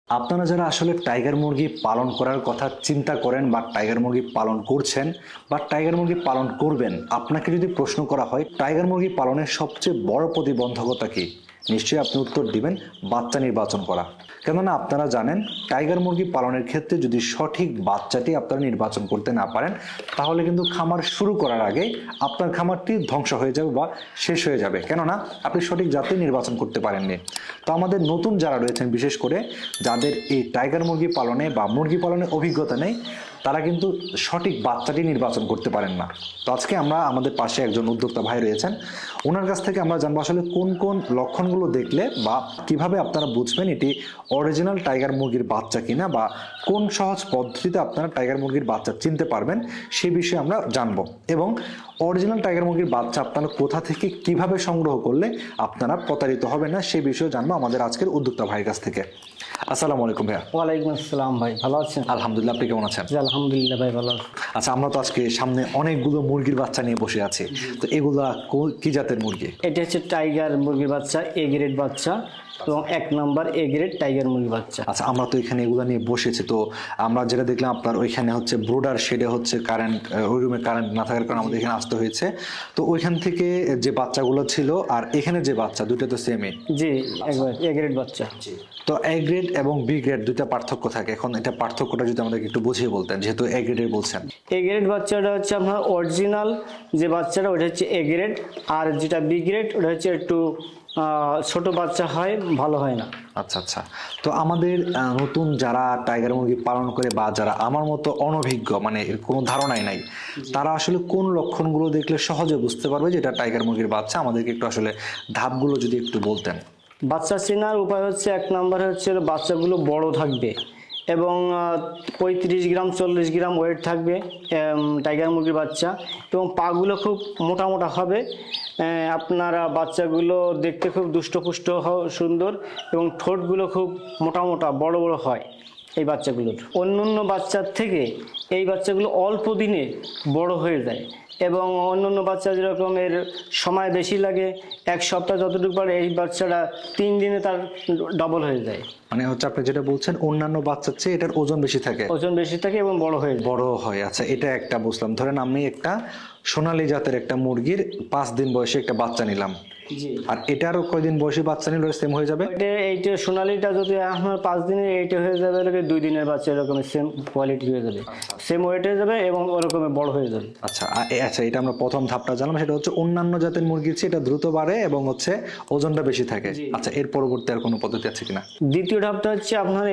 আপনারা যারা আসলে টাইগার মুরগি পালন করার কথা চিন্তা করেন বা টাইগার মুরগি পালন করছেন বা টাইগার মুরগি পালন করবেন, আপনাকে যদি প্রশ্ন করা হয় টাইগার মুরগি পালনের সবচেয়ে বড় প্রতিবন্ধকতা কি, নিশ্চয়ই আপনি উত্তর দিবেন বাচ্চা নির্বাচন করা। কেননা আপনারা জানেন টাইগার মুরগি পালনের ক্ষেত্রে যদি সঠিক বাচ্চাটি আপনারা নির্বাচন করতে না পারেন তাহলে কিন্তু খামার শুরু করার আগে আপনার খামারটি ধ্বংস হয়ে যাবে বা শেষ হয়ে যাবে, কেননা আপনি সঠিক জাতি নির্বাচন করতে পারেননি। তো আমাদের নতুন যারা রয়েছেন, বিশেষ করে যাদের এই টাইগার মুরগি পালনে বা মুরগি পালনে অভিজ্ঞতা নেই, তারা কিন্তু সঠিক বাচ্চাটি নির্বাচন করতে পারেন না। তো আজকে আমরা আমাদের পাশে একজন উদ্যোক্তা ভাই রয়েছেন, ওনার কাছ থেকে আমরা জানবো আসলে কোন কোন লক্ষণগুলো দেখলে বা কিভাবে আপনারা বুঝবেন এটি অরিজিনাল টাইগার মুরগির বাচ্চা কিনা বা কোন সহজ পদ্ধতিতে আপনারা টাইগার মুরগির বাচ্চা চিনতে পারবেন সেই বিষয়ে আমরা জানবো। এবং অরিজিনাল টাইগার মুরগির বাচ্চা আপনারা কোথা থেকে কিভাবে সংগ্রহ করলে আপনারা প্রতারিত হবেন না সেই বিষয়ে জানবো আমাদের আজকের উদ্যোক্তা ভাইয়ের কাছ থেকে। আসসালামু আলাইকুম ভাইয়া। ওয়ালাইকুম আসসালাম ভাই, ভালো আছেন? আলহামদুলিল্লাহ, আপনি কেমন আছেন? জি আলহামদুলিল্লাহ ভাই, ভালো আছি। আচ্ছা, আমরা তো আজকে সামনে অনেকগুলো মুরগির বাচ্চা নিয়ে বসে আছি, তো এগুলা কি জাতের মুরগি? এটা হচ্ছে টাইগার মুরগির বাচ্চা, এ গ্রেড বাচ্চা এবং 1 নম্বর এ গ্রেড টাইগার মুরগির বাচ্চা। আচ্ছা, আমরা তো এখানে এগুলা নিয়ে বসেছি, তো আমরা যেটা দেখলাম আপনার ওইখানে হচ্ছে ব্রোডার শেডে হচ্ছে কারেন্ট, ওই রুমে কারেন্ট না থাকার কারণে আমাদের এখানে আসতে হয়েছে। তো ওইখান থেকে যে বাচ্চাগুলো ছিল আর এখানে যে বাচ্চা, দুটো তো সেমই? জি, একবার এ গ্রেড বাচ্চা। তো এ গ্রেড এবং বি গ্রেড দুইটা পার্থক্য থাকে, এখন এটা পার্থক্যটা যদি আমাদেরকে একটু বুঝিয়ে বলতেন, যেহেতু এ গ্রেডের বলছেন। এ গ্রেড বাচ্চাটা হচ্ছে আপনার অরিজিনাল যে বাচ্চাটা ওটা হচ্ছে এ গ্রেড, আর যেটা বি গ্রেড ওটা হচ্ছে একটু ছোট বাচ্চা হয়, ভালো হয় না। আচ্ছা আচ্ছা, তো আমাদের নতুন যারা টাইগার মুরগি পালন করে বা যারা আমার মতো অনভিজ্ঞ, মানে এর কোনো ধারণাই নাই, তারা আসলে কোন লক্ষণগুলো দেখলে সহজে বুঝতে পারবে যে এটা টাইগার মুরগির বাচ্চা? আমাদেরকে একটু আসলে ধাপগুলো যদি একটু বলতেন। বাচ্চা চেনার উপায় হচ্ছে 1 নম্বরে হচ্ছে বাচ্চাগুলো বড় থাকবে এবং 35 গ্রাম 40 গ্রাম ওয়েট থাকবে টাইগার মুরগির বাচ্চা, এবং পাগুলো খুব মোটা মোটা হবে। আপনারা বাচ্চাগুলো দেখতে খুব দুষ্টপুষ্ট সুন্দর, এবং ঠোঁটগুলো খুব মোটা মোটা বড় বড় হয় এই বাচ্চাগুলোর। অন্য বাচ্চার থেকে এই বাচ্চাগুলো অল্প দিনে বড় হয়ে যায়, এবং অন্য বাচ্চা যেরকম এর সময় বেশি লাগে, 1 সপ্তাহ যতটুকু পারে, এই বাচ্চাটা 3 দিনে তার ডবল হয়ে যায়। মানে হচ্ছে আপনি যেটা বলছেন অন্যান্য বাচ্চার চেয়ে এটার ওজন বেশি থাকে? ওজন বেশি থাকে এবং বড় হয়ে যায়। বড় হয়, আচ্ছা এটা একটা বুঝলাম। ধরেন আমি একটা সোনালী জাতের একটা মুরগির 5 দিন বয়সে একটা বাচ্চা নিলাম, জি, আর এটারও কয়দিন বয়সে বাচ্চা নিলে সেম হয়ে যাবে? এইটা সোনালিটা যদি আপনার 5 দিনের, এইটা হয়ে যাবে 2 দিনের বাচ্চা, এরকম সেম কোয়ালিটি হয়ে যাবে, সেম ওয়েট হয়ে যাবে এবং ওরকমের বড় হয়ে যাবে। আচ্ছা আচ্ছা, এটা আমরা প্রথম ধাপটা জানলাম, সেটা হচ্ছে অন্যান্য জাতের মুরগির চেয়ে এটা দ্রুত বাড়ে এবং হচ্ছে ওজনটা বেশি থাকে। আচ্ছা, এর পরবর্তী আর কোনো পদ্ধতি আছে কিনা? দ্বিতীয় ধাপটা হচ্ছে আপনার